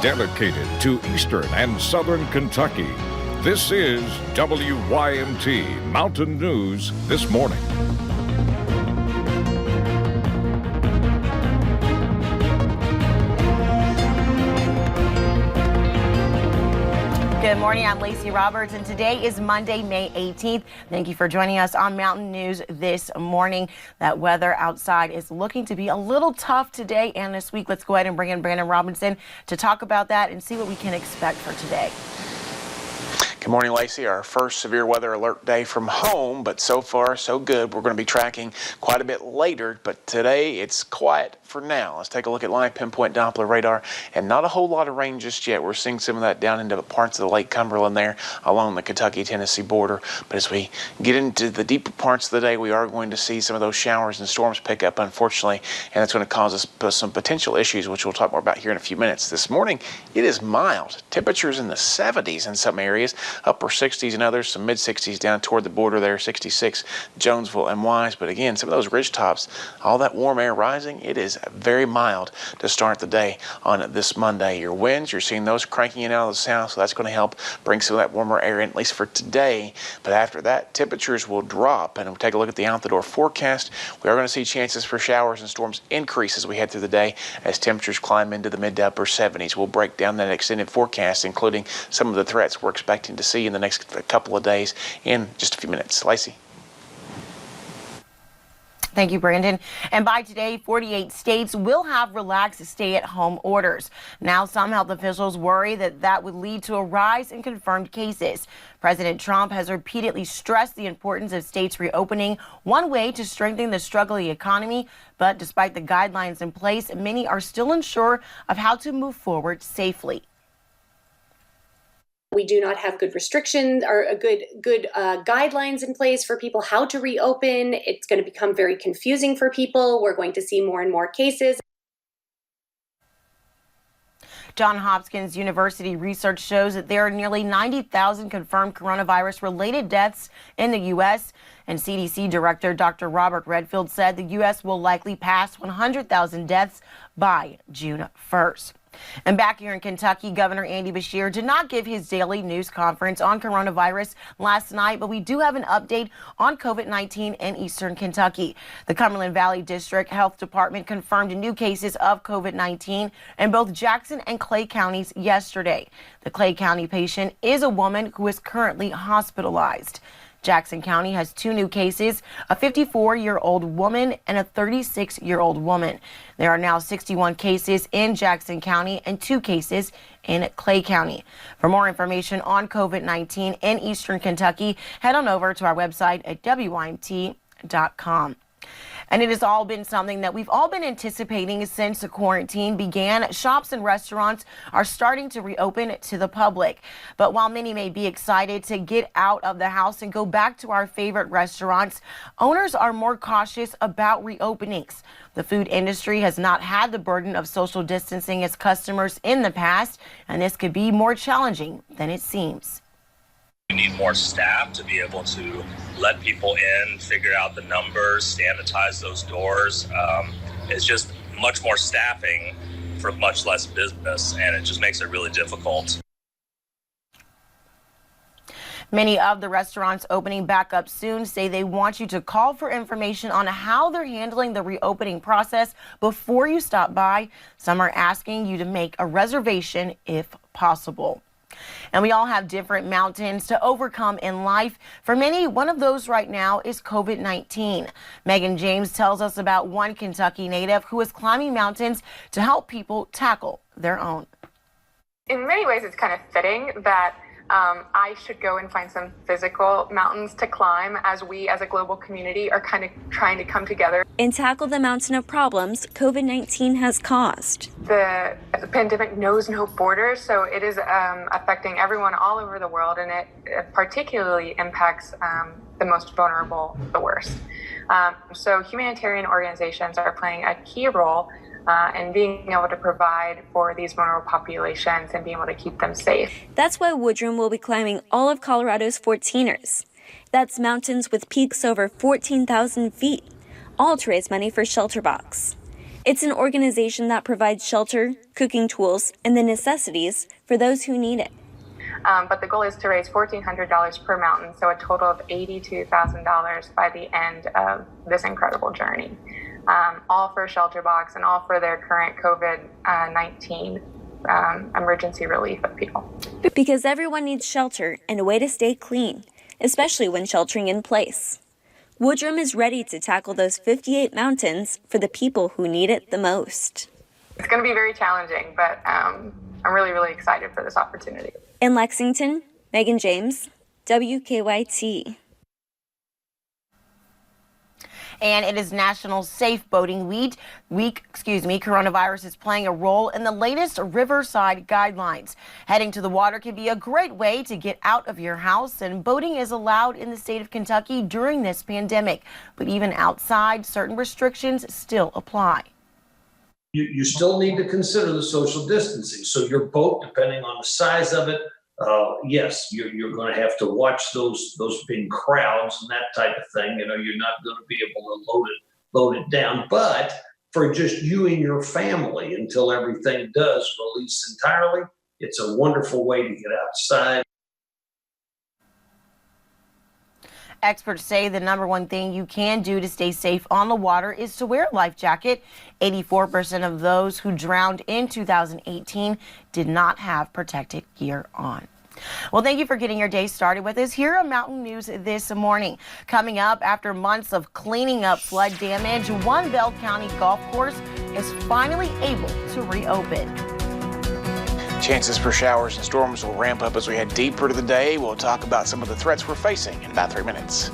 dedicated to eastern and southern Kentucky. This is WYMT Mountain News This Morning. Good morning, I'm Lacey Roberts, and today is Monday, May 18th. Thank you for joining us on Mountain News This Morning. That weather outside is looking to be a little tough today and this week. Let's go ahead and bring in Brandon Robinson to talk about that and see what we can expect for today. Good morning, Lacey. Our first severe weather alert day from home, but so far so good. We're going to be tracking quite a bit later, but today it's quiet for now. Let's take a look at live pinpoint Doppler radar, and not a whole lot of rain just yet. We're seeing some of that down into parts of the Lake Cumberland there along the Kentucky-Tennessee border. But as we get into the deeper parts of the day, we are going to see some of those showers and storms pick up, unfortunately, and that's going to cause us some potential issues, which we'll talk more about here in a few minutes. This morning, it is mild. Temperatures in the 70s in some areas, upper 60s in others, some mid-60s down toward the border there, 66 Jonesville and Wise. But again, some of those ridge tops, all that warm air rising, it is very mild to start the day on this Monday. Your winds, you're seeing those cranking in out of the south, so that's going to help bring some of that warmer air in, at least for today. But after that, temperatures will drop, and we'll take a look at the out-the-door forecast. We are going to see chances for showers and storms increase as we head through the day as temperatures climb into the mid to upper 70s. We'll break down that extended forecast, including some of the threats we're expecting to see in the next couple of days in just a few minutes. Lacey. Thank you, Brandon. And by today, 48 states will have relaxed stay-at-home orders. Now, some health officials worry that would lead to a rise in confirmed cases. President Trump has repeatedly stressed the importance of states reopening, one way to strengthen the struggling economy. But despite the guidelines in place, many are still unsure of how to move forward safely. We do not have good restrictions or good guidelines in place for people how to reopen. It's going to become very confusing for people. We're going to see more and more cases. Johns Hopkins University research shows that there are nearly 90,000 confirmed coronavirus-related deaths in the U.S., and CDC Director Dr. Robert Redfield said the U.S. will likely pass 100,000 deaths by June 1st. And back here in Kentucky, Governor Andy Beshear did not give his daily news conference on coronavirus last night, but we do have an update on COVID-19 in eastern Kentucky. The Cumberland Valley District Health Department confirmed new cases of COVID-19 in both Jackson and Clay counties yesterday. The Clay County patient is a woman who is currently hospitalized. Jackson County has 2 new cases, a 54-year-old woman and a 36-year-old woman. There are now 61 cases in Jackson County and 2 cases in Clay County. For more information on COVID-19 in eastern Kentucky, head on over to our website at WYMT.com. And it has all been something that we've all been anticipating since the quarantine began. Shops and restaurants are starting to reopen to the public. But while many may be excited to get out of the house and go back to our favorite restaurants, owners are more cautious about reopenings. The food industry has not had the burden of social distancing its customers in the past, and this could be more challenging than it seems. We need more staff to be able to let people in, figure out the numbers, sanitize those doors. It's just much more staffing for much less business, and it just makes it really difficult. Many of the restaurants opening back up soon say they want you to call for information on how they're handling the reopening process before you stop by. Some are asking you to make a reservation if possible. And we all have different mountains to overcome in life. For many, one of those right now is COVID-19. Megan James tells us about one Kentucky native who is climbing mountains to help people tackle their own. In many ways, it's kind of fitting that I should go and find some physical mountains to climb as we as a global community are kind of trying to come together and tackle the mountain of problems COVID-19 has caused. The pandemic knows no borders, so it is affecting everyone all over the world, and it particularly impacts the most vulnerable the worst. So humanitarian organizations are playing a key role and being able to provide for these vulnerable populations and being able to keep them safe. That's why Woodrum will be climbing all of Colorado's 14ers. That's mountains with peaks over 14,000 feet, all to raise money for ShelterBox. It's an organization that provides shelter, cooking tools, and the necessities for those who need it. But the goal is to raise $1,400 per mountain, so a total of $82,000 by the end of this incredible journey. All for Shelterbox and all for their current COVID-19 emergency relief of people. Because everyone needs shelter and a way to stay clean, especially when sheltering in place. Woodrum is ready to tackle those 58 mountains for the people who need it the most. It's going to be very challenging, but I'm really, really excited for this opportunity. In Lexington, Megan James, WKYT. And it is National Safe Boating Week. Coronavirus is playing a role in the latest Riverside guidelines. Heading to the water can be a great way to get out of your house, and boating is allowed in the state of Kentucky during this pandemic. But even outside, certain restrictions still apply. You still need to consider the social distancing. So your boat, depending on the size of it, yes, you're going to have to watch those big crowds and that type of thing. You're not going to be able to load it down. But for just you and your family, until everything does release entirely, it's a wonderful way to get outside. Experts say the number one thing you can do to stay safe on the water is to wear a life jacket. 84% of those who drowned in 2018 did not have protective gear on. Well, thank you for getting your day started with us here on Mountain News this morning. Coming up, after months of cleaning up flood damage, one Bell County golf course is finally able to reopen. Chances for showers and storms will ramp up as we head deeper to the day. We'll talk about some of the threats we're facing in about 3 minutes.